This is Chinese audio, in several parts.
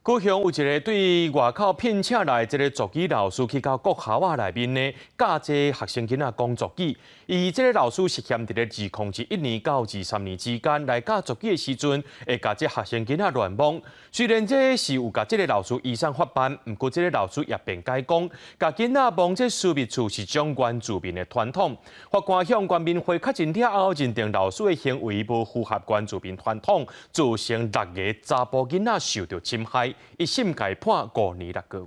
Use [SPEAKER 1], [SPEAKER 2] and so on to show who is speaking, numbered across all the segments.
[SPEAKER 1] 高雄有一个对外口聘请来一个族语老师去到国校内面呢，教这学生囡仔讲族语。而这个老师是限伫咧2021年到23年之间来教族语的时阵，会甲这学生囡仔乱摸。虽然这是有甲这个老师以上发办，不过这个老师也辩解讲，甲囡仔摸这私密处是种原住民的传统。法官向原民会确认了后，认定老师的行为无符合原住民传统，造成6个查甫囡仔受到侵害。一审改判5年6个月。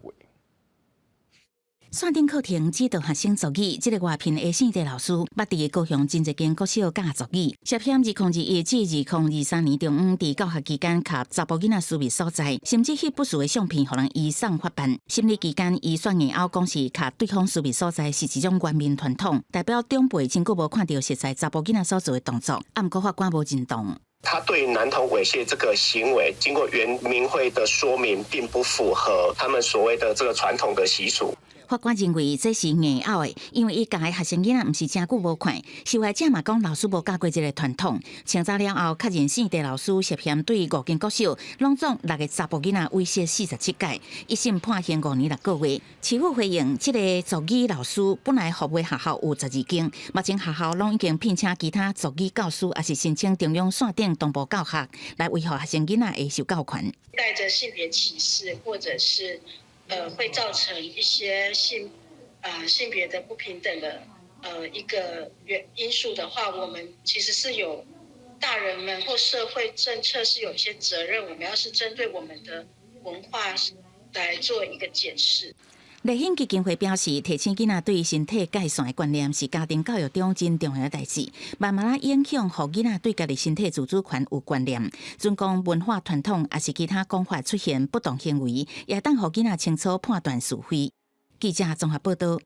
[SPEAKER 2] 线顶课程指导学生族语，这个外聘的姓郑老师，捌伫高雄真侪间国小教族语，涉嫌2021至2023年中午伫教学期间，甲查甫囡仔私密所在，甚至翕不实的相片，互人移送法办。审理期间，伊选硬拗讲是甲对方私密所在是一种原民传统，代表长辈真久无看到实在查甫囡仔所做的动作，不过法官无认同。
[SPEAKER 3] 他对男童猥亵这个行为，经过原民会的说明，并不符合他们所谓的这个传统的习俗。
[SPEAKER 2] 法官认为这是硬拗的，因为伊教的学生囡仔毋是真久无看，受害者嘛讲老师无教过这个传统。清查了后，确认姓郑老师涉嫌对5间国小拢总6个查甫囡仔威胁47届，一审判刑5年6个月。市府回应，这个族语老师本来服务学校有12间，目前学校拢已经聘请其他族语教师，也是申请中央线顶同步教学，来维护学生囡仔的受教权。
[SPEAKER 4] 带着性别歧视，或者是会造成一些性别的不平等的一个因素的话，我们其实是有大人们或社会政策是有一些责任，我们要是针对我们的文化来做一个检视。
[SPEAKER 2] 立宪基金会表示，提醒囡仔对身体界线的观念是家庭教育中真重要的代志，慢慢影响，互囡仔对家己身体自主权有观念。准讲文化传统，也是其他讲法出现不当行为，也当互囡仔清楚判断是非。记者综合报道。